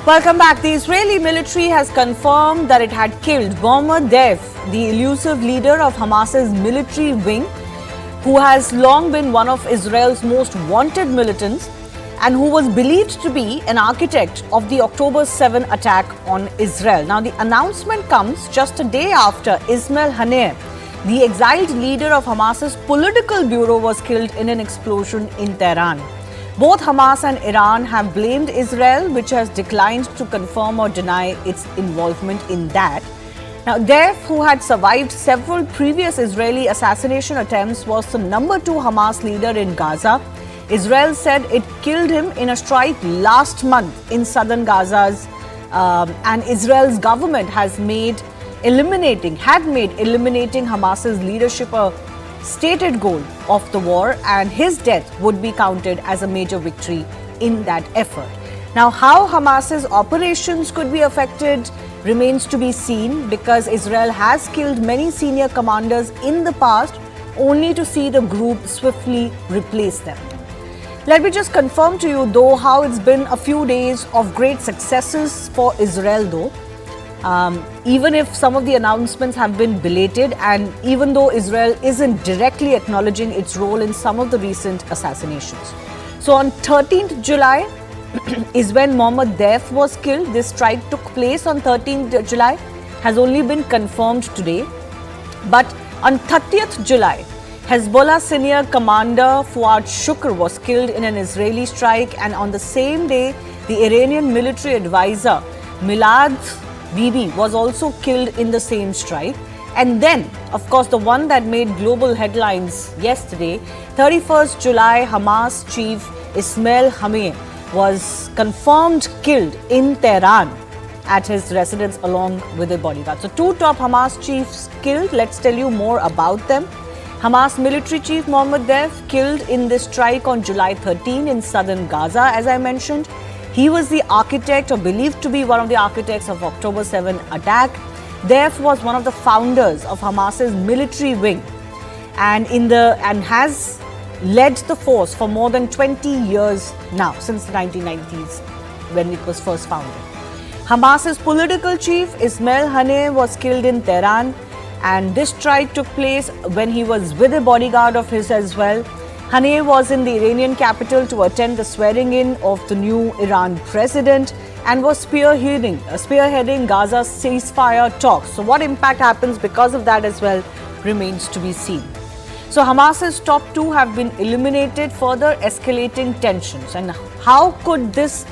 Welcome back. The Israeli military has confirmed that it had killed Mohammed Deif, the elusive leader of Hamas's military wing, who has long been one of Israel's most wanted militants and who was believed to be an architect of the October 7 attack on Israel. Now, the announcement comes just a day after Ismail Haniyeh, the exiled leader of Hamas's political bureau, was killed in an explosion in Tehran. Both Hamas and Iran have blamed Israel, which has declined to confirm or deny its involvement in that. Now, Deif, who had survived several previous Israeli assassination attempts, was the #2 Hamas leader in Gaza. Israel said it killed him in a strike last month in southern Gaza's, and Israel's government had made eliminating Hamas's leadership a stated goal of the war, and his death would be counted as a major victory in that effort. Now, how Hamas's operations could be affected remains to be seen, because Israel has killed many senior commanders in the past, only to see the group swiftly replace them. Let me just confirm to you, though, how it's been a few days of great successes for Israel, though. Even if some of the announcements have been belated, and even though Israel isn't directly acknowledging its role in some of the recent assassinations. So on 13th July is when Mohammed Deif was killed. This strike took place on 13th July, has only been confirmed today. But on 30th July, Hezbollah senior commander Fuad Shukr was killed in an Israeli strike, and on the same day, the Iranian military advisor Milad Bibi was also killed in the same strike. And then, of course, the one that made global headlines yesterday, 31st July, Hamas chief Ismail Haniyeh was confirmed killed in Tehran at his residence along with a bodyguard. So, two top Hamas chiefs killed. Let's tell you more about them. Hamas military chief Mohammed Deif killed in this strike on July 13 in southern Gaza, as I mentioned. He was the architect, or believed to be one of the architects, of October 7 attack. Deif was one of the founders of Hamas's military wing, and has led the force for more than 20 years now, since the 1990s, when it was first founded. Hamas's political chief Ismail Haniyeh was killed in Tehran, and this strike took place when he was with a bodyguard of his as well. Haniyeh was in the Iranian capital to attend the swearing-in of the new Iran president, and was spearheading Gaza's ceasefire talks. So what impact happens because of that as well remains to be seen. So Hamas's top two have been eliminated, further escalating tensions. And how could this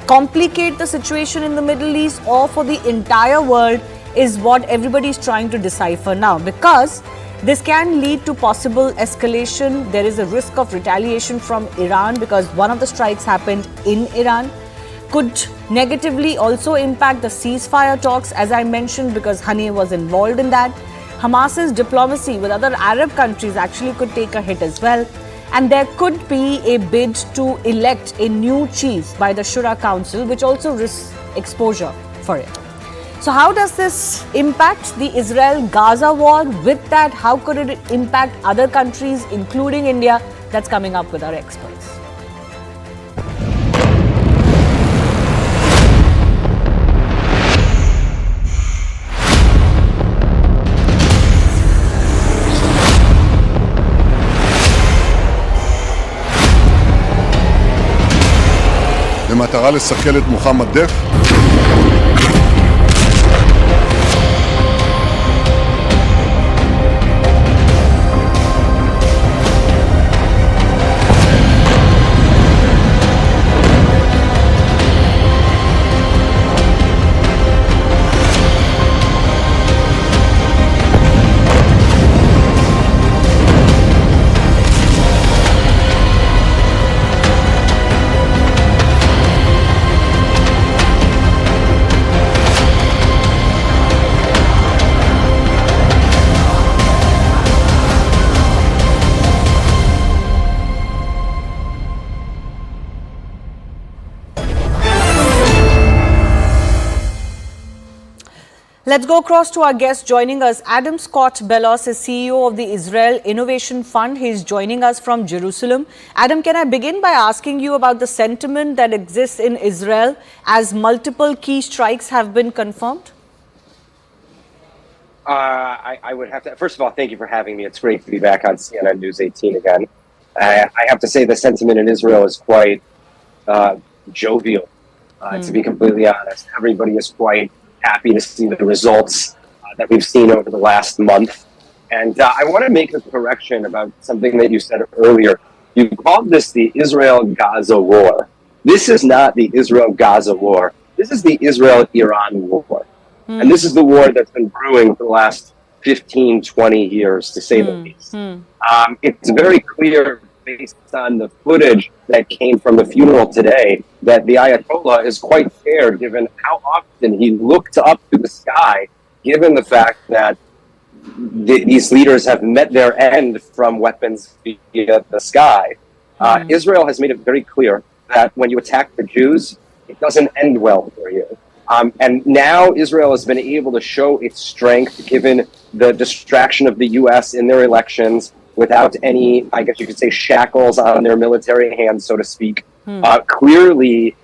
complicate the situation in the Middle East or for the entire world is what everybody is trying to decipher now, because this can lead to possible escalation. There is a risk of retaliation from Iran, because one of the strikes happened in Iran. Could negatively also impact the ceasefire talks, as I mentioned, because Haniyeh was involved in that. Hamas's diplomacy with other Arab countries actually could take a hit as well. And there could be a bid to elect a new chief by the Shura Council, which also risks exposure for it. So how does this impact the Israel-Gaza war? With that, how could it impact other countries, including India? That's coming up with our experts. במטרה לסכל את מוחמד דף. Let's go across to our guest joining us. Adam Scott Bellos is CEO of the Israel Innovation Fund. He's joining us from Jerusalem. Adam, can I begin by asking you about the sentiment that exists in Israel as multiple key strikes have been confirmed? I would have to, first of all, thank you for having me. It's great to be back on CNN News 18 again. I have to say the sentiment in Israel is quite jovial, to be completely honest. Everybody is quite happy to see the results that we've seen over the last month. And I want to make a correction about something that you said earlier. You called this the Israel-Gaza war. This is not the Israel-Gaza war. This is the Israel-Iran war. And this is the war that's been brewing for the last 15, 20 years, to say the least. It's very clear, based on the footage that came from the funeral today, that the Ayatollah is quite scared, given how often he looked up to the sky, given the fact that these leaders have met their end from weapons via the sky. Israel has made it very clear that when you attack the Jews, it doesn't end well for you. And now Israel has been able to show its strength, given the distraction of the U.S. in their elections, without any, I guess you could say, shackles on their military hands, so to speak. Clearly,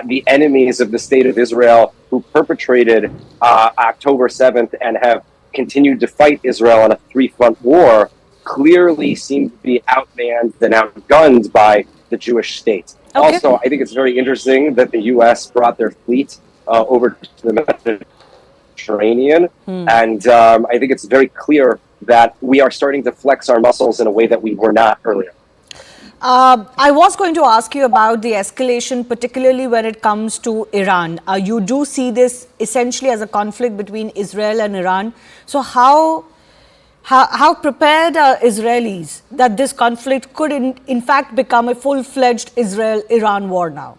the enemies of the state of Israel who perpetrated October 7th and have continued to fight Israel on a three-front war clearly seem to be outmanned and outgunned by the Jewish state. Okay. Also, I think it's very interesting that the U.S. brought their fleet over to the Mediterranean. And I think it's very clear that we are starting to flex our muscles in a way that we were not earlier. I was going to ask you about the escalation, particularly when it comes to Iran. You do see this essentially as a conflict between Israel and Iran. So how prepared are Israelis that this conflict could in fact become a full-fledged Israel-Iran war now?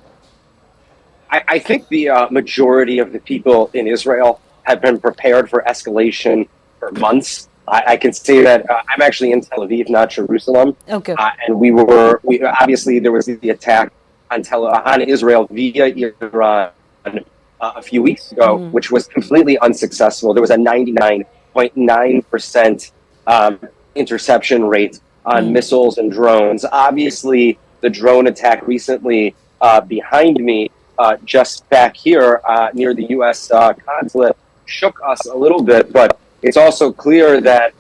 I think the majority of the people in Israel have been prepared for escalation for months. I can say that I'm actually in Tel Aviv, not Jerusalem. Okay. And we obviously there was the attack on Israel via Iran a few weeks ago, which was completely unsuccessful. There was a 99.9% interception rate on missiles and drones. Obviously, the drone attack recently behind me, just back here near the U.S. consulate, shook us a little bit, but it's also clear that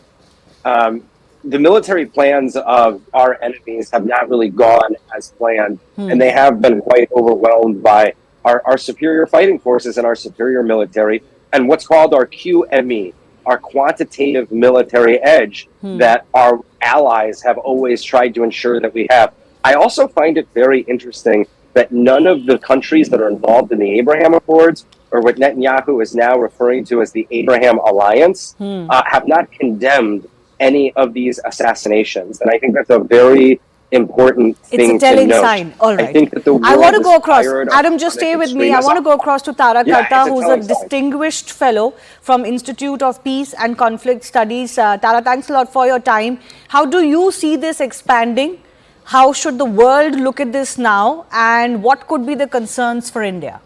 the military plans of our enemies have not really gone as planned, and they have been quite overwhelmed by our superior fighting forces and our superior military, and what's called our QME, our quantitative military edge that our allies have always tried to ensure that we have. I also find it very interesting that none of the countries that are involved in the Abraham Accords, or what Netanyahu is now referring to as the Abraham Alliance, have not condemned any of these assassinations. And I think that's a very important thing it's a telling to note. Sign. All right. I think that the world I want to go is across. tired of Adam, just stay with me. I want to go across to Tara Karta, who's a distinguished fellow from Institute of Peace and Conflict Studies. Tara, thanks a lot for your time. How do you see this expanding? How should the world look at this now? And what could be the concerns for India?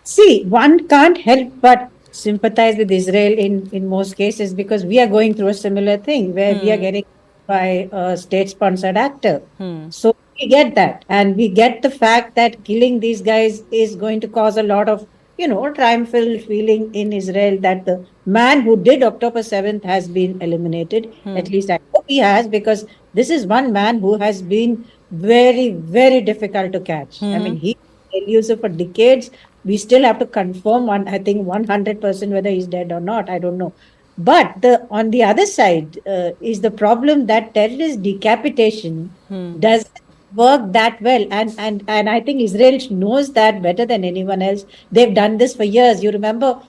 See, one can't help but sympathize with Israel in most cases, because we are going through a similar thing where we are getting by a state-sponsored actor. So we get that. And we get the fact that killing these guys is going to cause a lot of, triumphal feeling in Israel that the man who did October 7th has been eliminated. At least I hope he has, because this is one man who has been very, very difficult to catch. I mean, he's elusive for decades. We still have to confirm, I think 100% whether he's dead or not. I don't know. But on the other side is the problem that terrorist decapitation doesn't work that well. And I think Israel knows that better than anyone else. They've done this for years. You remember,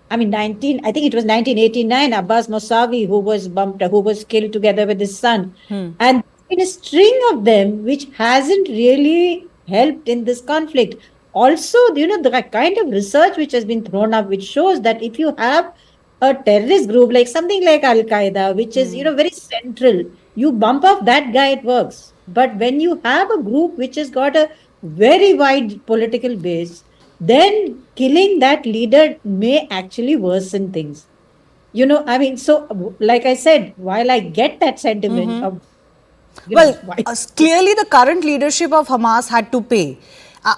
I think it was 1989, Abbas Mousavi, who was killed together with his son. And in a string of them, which hasn't really helped in this conflict. Also, the kind of research which has been thrown up, which shows that if you have a terrorist group like something like Al-Qaeda, which is, very central, you bump off that guy, it works. But when you have a group which has got a very wide political base, then killing that leader may actually worsen things. I mean, so like I said, while I get that sentiment of, Well, why. clearly the current leadership of Hamas had to pay.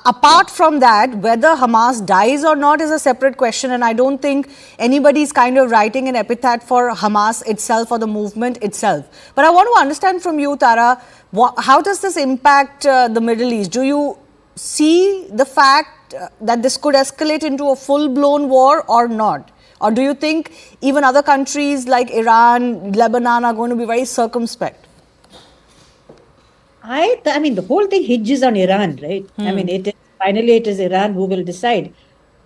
Apart from that, whether Hamas dies or not is a separate question, and I don't think anybody's kind of writing an epithet for Hamas itself or the movement itself. But I want to understand from you, Tara, how does this impact the Middle East? Do you see the fact that this could escalate into a full-blown war or not? Or do you think even other countries like Iran, Lebanon are going to be very circumspect? I mean, the whole thing hinges on Iran, right? I mean, finally it is Iran who will decide,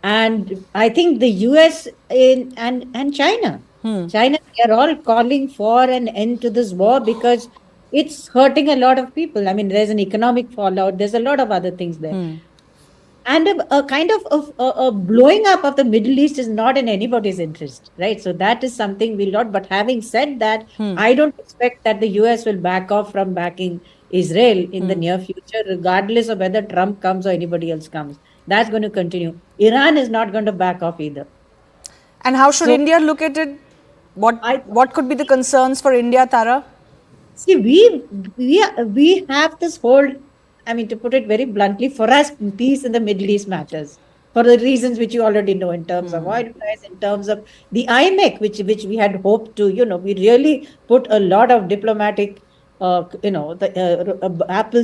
and I think the US and China, they are all calling for an end to this war because it's hurting a lot of people. I mean, there's an economic fallout. There's a lot of other things there. And a kind of a blowing up of the Middle East is not in anybody's interest, right? So that is something we'll not. But having said that, I don't expect that the US will back off from backing Israel in the near future, regardless of whether Trump comes or anybody else comes. That's going to continue. Iran is not going to back off either. And how should So India look at it? What could be the concerns for India, Tara? see, we have this whole, I mean, to put it very bluntly, for us, peace in the Middle East matters for the reasons which you already know in terms of oil price, in terms of the IMEC, which we had hoped to, we really put a lot of diplomatic, apples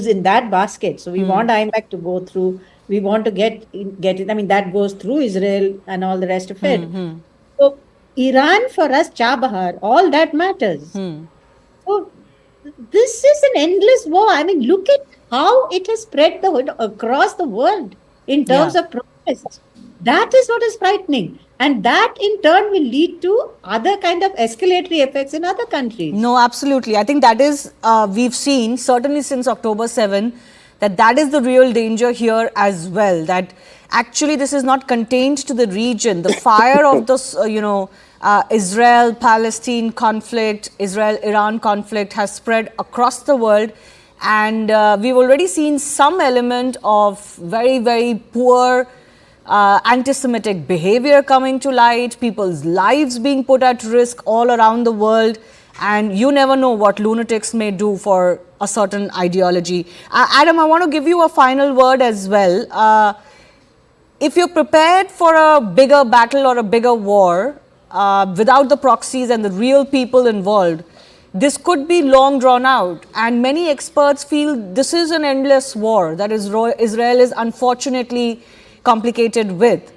in that basket. So we want IMEC to go through. We want to get it. I mean, that goes through Israel and all the rest of it. So Iran for us, Chabahar, all that matters. So this is an endless war. I mean, look at how it has spread across the world in terms of protests. That is what is frightening. And that in turn will lead to other kind of escalatory effects in other countries. No, absolutely. I think that is, we've seen certainly since October 7, that is the real danger here as well. That actually this is not contained to the region. The fire of this, Israel-Palestine conflict, Israel-Iran conflict has spread across the world. And we've already seen some element of very, very poor anti-Semitic behavior coming to light, people's lives being put at risk all around the world. And you never know what lunatics may do for a certain ideology. Adam, I want to give you a final word as well. If you're prepared for a bigger battle or a bigger war, without the proxies and the real people involved, this could be long drawn out. And many experts feel this is an endless war that Israel is unfortunately complicated with.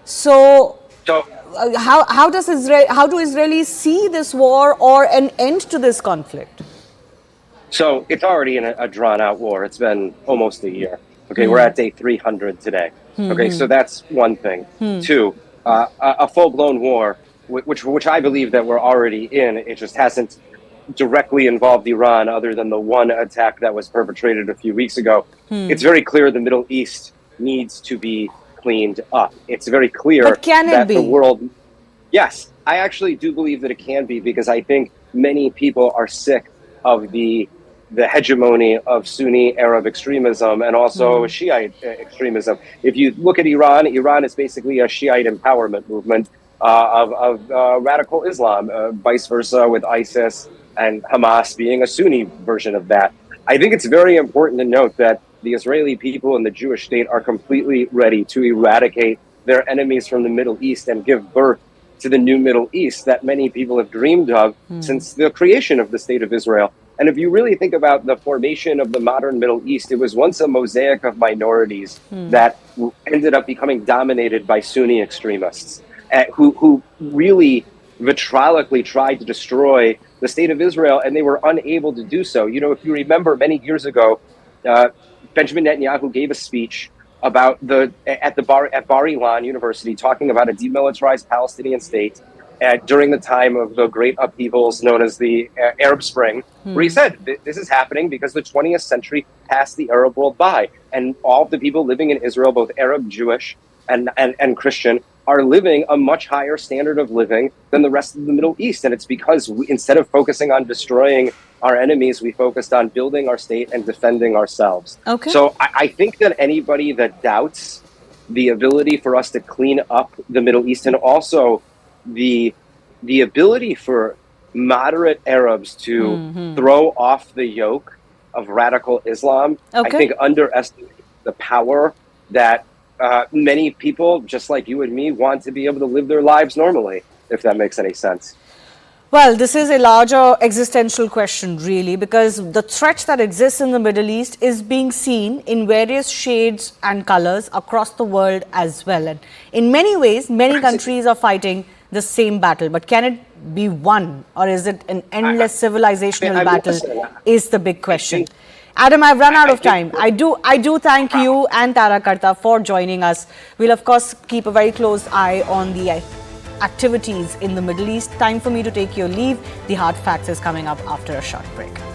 So how do Israelis see this war or an end to this conflict? So it's already in a drawn-out war. It's been almost a year. Okay, we're at day 300 today. Okay, so that's one thing. Two, a full-blown war, which I believe that we're already in. It just hasn't directly involved Iran, other than the one attack that was perpetrated a few weeks ago. It's very clear the Middle East needs to be cleaned up. It's very clear that the world... Yes, I actually do believe that it can be, because I think many people are sick of the hegemony of Sunni Arab extremism and also Shiite extremism. If you look at Iran, Iran is basically a Shiite empowerment movement of radical Islam, vice versa with ISIS and Hamas being a Sunni version of that. I think it's very important to note that the Israeli people and the Jewish state are completely ready to eradicate their enemies from the Middle East and give birth to the new Middle East that many people have dreamed of since the creation of the State of Israel. And if you really think about the formation of the modern Middle East, it was once a mosaic of minorities that ended up becoming dominated by Sunni extremists who really vitriolically tried to destroy the State of Israel, and they were unable to do so. You know, if you remember many years ago, Benjamin Netanyahu gave a speech about at Bar Ilan University, talking about a demilitarized Palestinian state during the time of the great upheavals known as the Arab Spring, where he said this is happening because the 20th century passed the Arab world by, and all of the people living in Israel, both Arab, Jewish, and Christian, are living a much higher standard of living than the rest of the Middle East. And it's because instead of focusing on destroying our enemies, we focused on building our state and defending ourselves. Okay. So I think that anybody that doubts the ability for us to clean up the Middle East, and also the ability for moderate Arabs to throw off the yoke of radical Islam, I think underestimates the power that many people, just like you and me, want to be able to live their lives normally, if that makes any sense. Well, this is a larger existential question, really, because the threat that exists in the Middle East is being seen in various shades and colors across the world as well. And in many ways, many countries are fighting the same battle. But can it be won, or is it an endless civilizational battle, is the big question. Adam, I've run out of time. I do thank you and Tara Karta for joining us. We'll, of course, keep a very close eye on the activities in the Middle East. Time for me to take your leave. The Hard Facts is coming up after a short break.